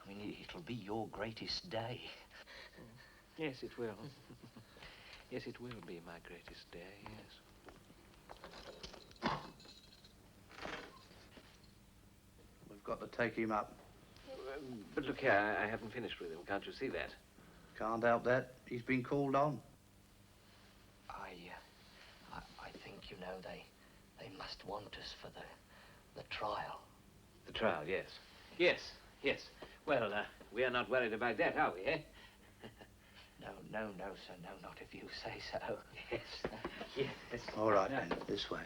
I mean, it'll be your greatest day. Yes, it will. Yes, it will be my greatest day, yes. We've got to take him up. But look here, I haven't finished with him. Can't you see that? Can't help that. He's been called on. I think, you know, they must want us for the trial. The trial, yes. Yes. Well, we are not worried about that, are we, eh? No, sir, no, not if you say so. Yes, yes. All right, then, this way.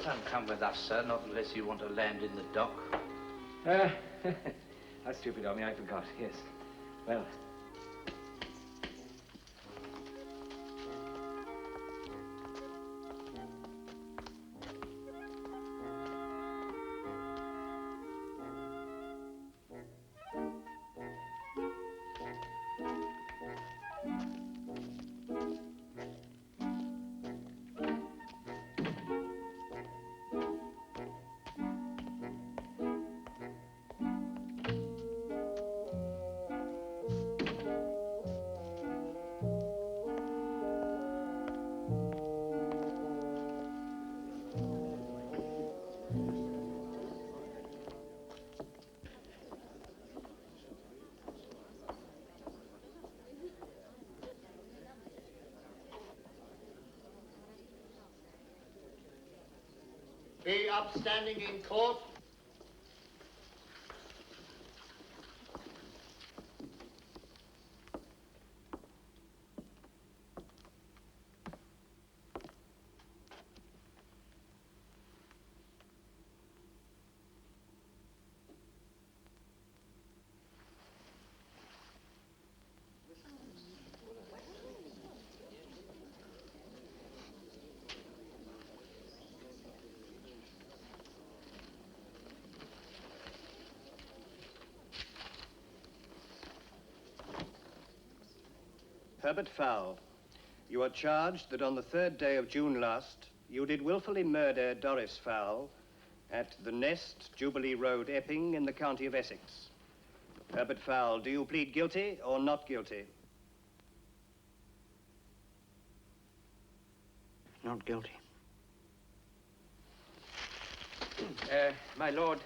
Don't come with us, sir, not unless you want to land in the dock. How stupid of me, I forgot, yes. Well. Be upstanding in court. Herbert Fowle, you are charged that on the 3rd day of June last, you did willfully murder Doris Fowle at the Nest, Jubilee Road, Epping, in the county of Essex. Herbert Fowle, do you plead guilty or not guilty? Not guilty. My lord,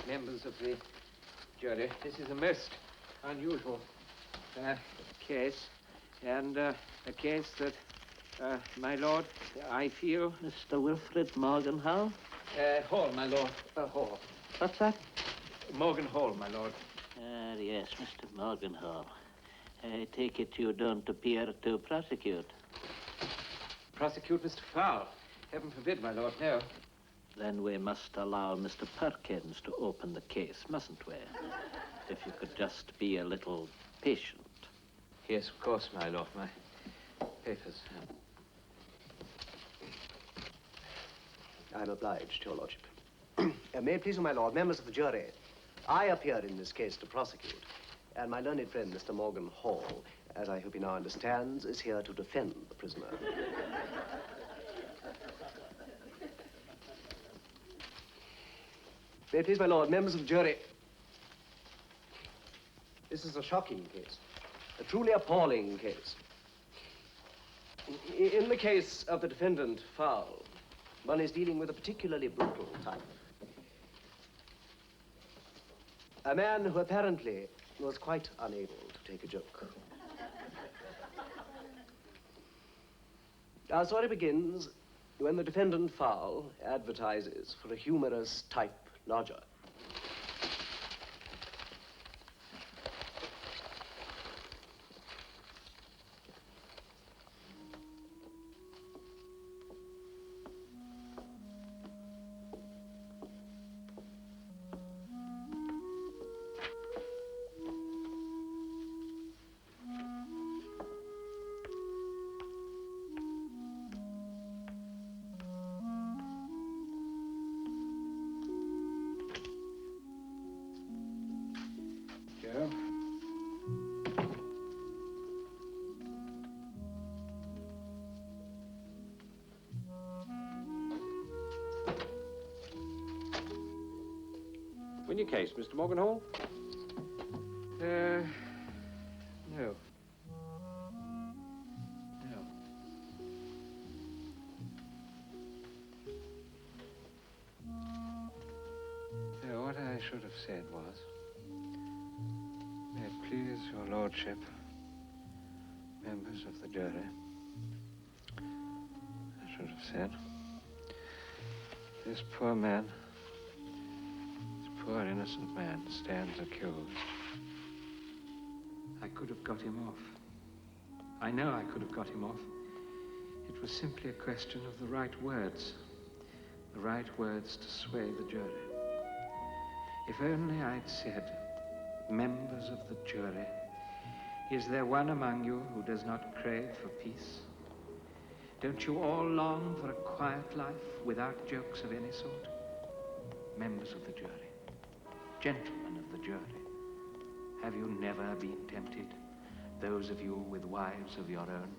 members of the jury, this is a most unusual case, and a case that, my lord, I feel... Mr. Wilfred Morgenhall? Hall, my lord. Hall. What's that? Morgenhall, my lord. Yes, Mr. Morgenhall. I take it you don't appear to prosecute. Prosecute Mr. Fowle? Heaven forbid, my lord, no. Then we must allow Mr. Perkins to open the case, mustn't we? If you could just be a little patient. Yes, of course, my lord. My papers. I'm obliged, your lordship. May it please you, my lord, members of the jury, I appear in this case to prosecute, and my learned friend, Mr. Morgenhall, as I hope he now understands, is here to defend the prisoner. May it please my lord, members of the jury, this is a shocking case, a truly appalling case. In the case of the defendant, Fowle, one is dealing with a particularly brutal type. A man who apparently was quite unable to take a joke. Our story begins when the defendant, Fowle, advertises for a humorous type lodger. In your case, Mr. Morgenhall? No. No. So what I should have said was, may it please your lordship, members of the jury, I should have said, this poor man, this poor innocent man stands accused. I could have got him off. I know I could have got him off. It was simply a question of the right words. The right words to sway the jury. If only I'd said, members of the jury, is there one among you who does not crave for peace? Don't you all long for a quiet life without jokes of any sort? Members of the jury, gentlemen of the jury, have you never been tempted, those of you with wives of your own?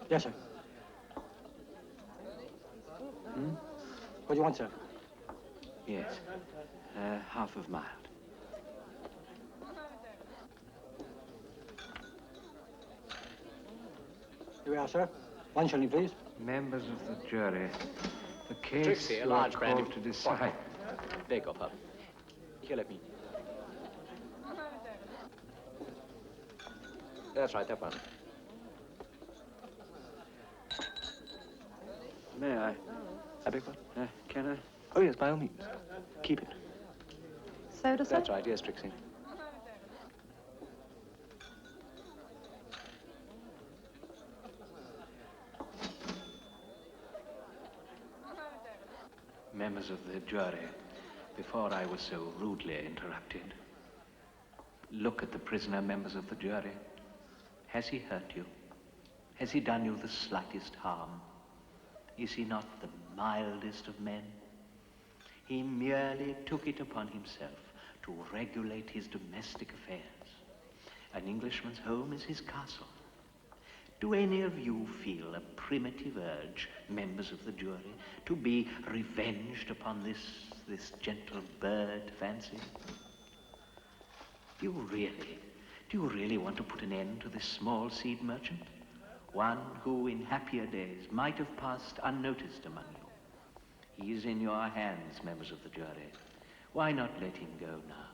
Yes, sir. What do you want, sir? Yes, half of mild. Here we are, sir. 1 shilling, please. Members of the jury, the case Trixie, a you large are brandy. called to decide. Beg your pardon. Here, let me. That's right, that one. May I? I beg what? Can I? Oh, yes, by all means. Keep it. Soda, sir? That's right, yes, Trixie. Members of the jury, before I was so rudely interrupted, look at the prisoner, members of the jury. Has he hurt you? Has he done you the slightest harm? Is he not the mildest of men? He merely took it upon himself to regulate his domestic affairs. An Englishman's home is his castle. Do any of you feel a primitive urge, members of the jury, to be revenged upon this gentle bird fancy? Do you really want to put an end to this small seed merchant? One who in happier days might have passed unnoticed among you. He is in your hands, members of the jury. Why not let him go now?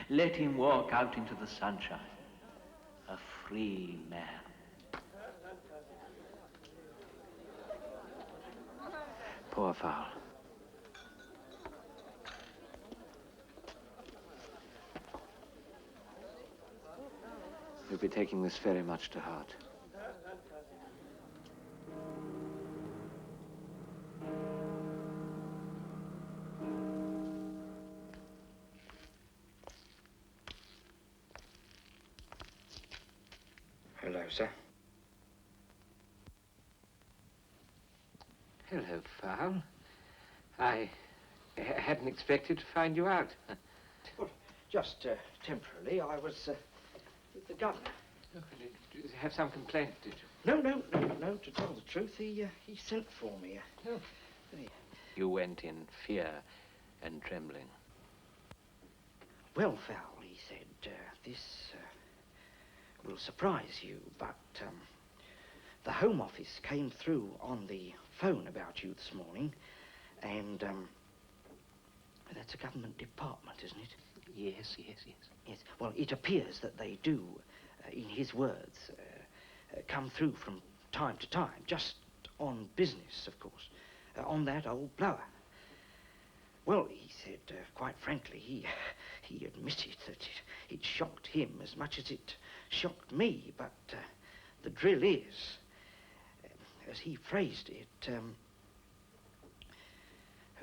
Let him walk out into the sunshine, a free man. Poor Fowle. You'll be taking this very much to heart. Hello, sir. Hello, Fowle. I hadn't expected to find you out. Well, just temporarily, I was with the governor. Oh, did you have some complaint, did you? No, to tell the truth, he sent for me. Oh. You went in fear and trembling. Well, Fowle, he said, this will surprise you, but the Home Office came through on the phone about you this morning, and that's a government department, isn't it? Yes. Yes. Well, it appears that they do, in his words, come through from time to time, just on business, of course, on that old blower. Well, he said, quite frankly, he admitted that it shocked him as much as it shocked me, but the drill is, as he phrased it, a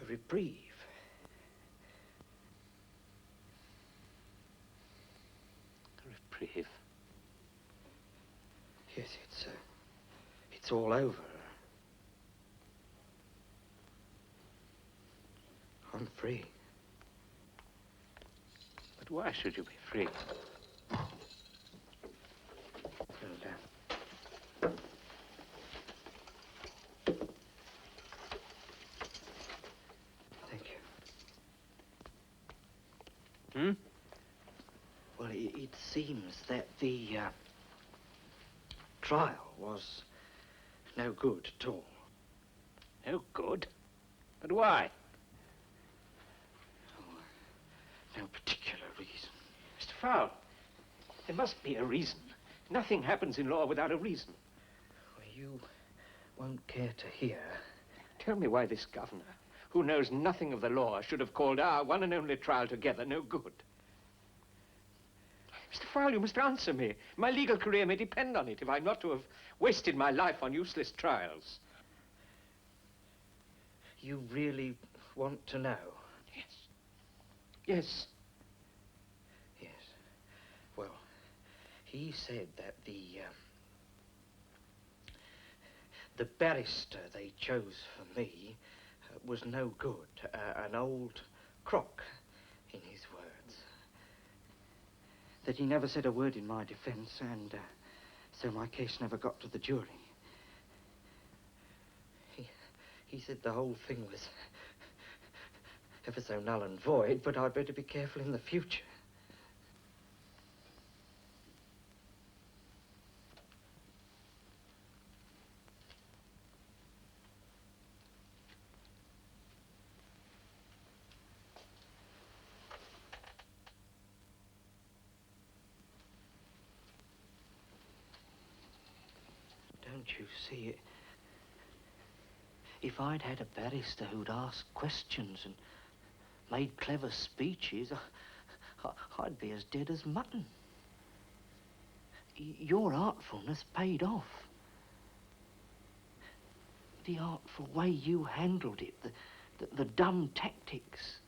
reprieve. Reprieve? Yes, it's all over. I'm free. But why should you be free? Thank you. Hmm? Well, it seems that the trial was no good at all. No good? But why? No particular reason. Mr. Fowle, there must be a reason. Nothing happens in law without a reason. Well, you won't care to hear. Tell me why this governor, who knows nothing of the law, should have called our one and only trial together no good. Mr. Fowle, you must answer me. My legal career may depend on it if I'm not to have wasted my life on useless trials. You really want to know? Yes. Yes. Yes. Well, he said that the barrister they chose for me was no good. An old crock, in his words. That he never said a word in my defense, and so my case never got to the jury. He said the whole thing was ever so null and void, but I'd better be careful in the future. Don't you see it? If I'd had a barrister who'd asked questions and made clever speeches, I'd be as dead as mutton. Your artfulness paid off. The artful way you handled it, the dumb tactics,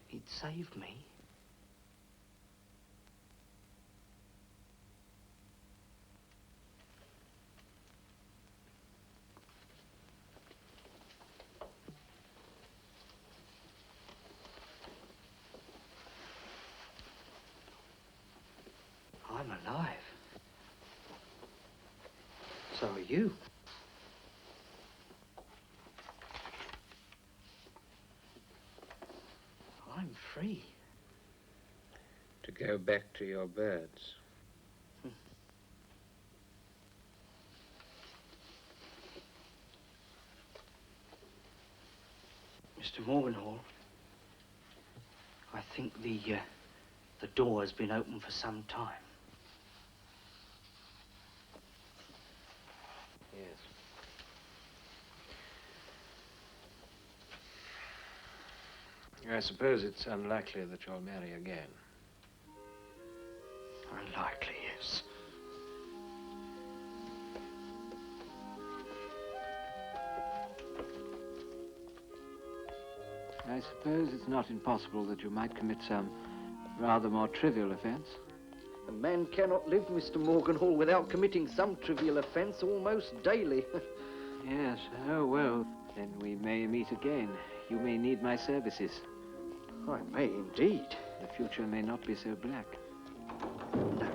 it saved me. I'm alive. So are you. I'm free. To go back to your birds. Mr. Morgenhall, I think the door has been open for some time. Yes. I suppose it's unlikely that you'll marry again. Unlikely, yes. I suppose it's not impossible that you might commit some rather more trivial offence. A man cannot live, Mr. Morgenhall, without committing some trivial offence almost daily. Yes, oh well, then we may meet again. You may need my services. I may indeed. The future may not be so black. No.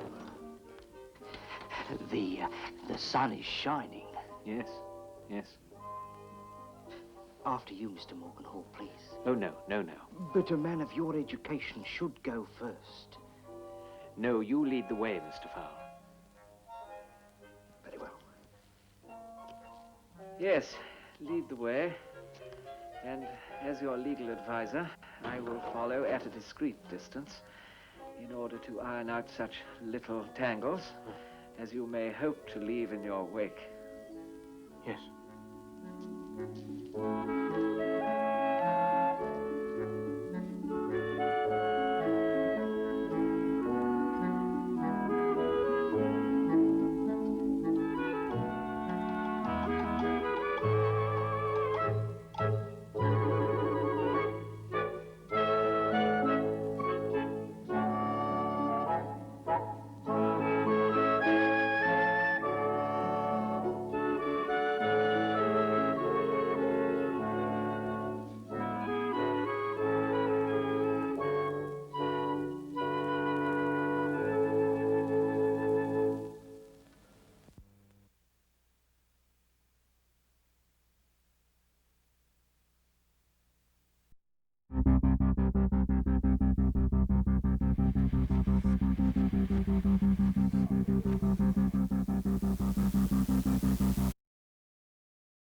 The sun is shining. Yes, yes. After you, Mr. Morgenhall, please. Oh, no, no, no. But a man of your education should go first. No, you lead the way, Mr. Fowle. Very well. Yes, lead the way. And as your legal advisor, I will follow at a discreet distance in order to iron out such little tangles as you may hope to leave in your wake. Yes.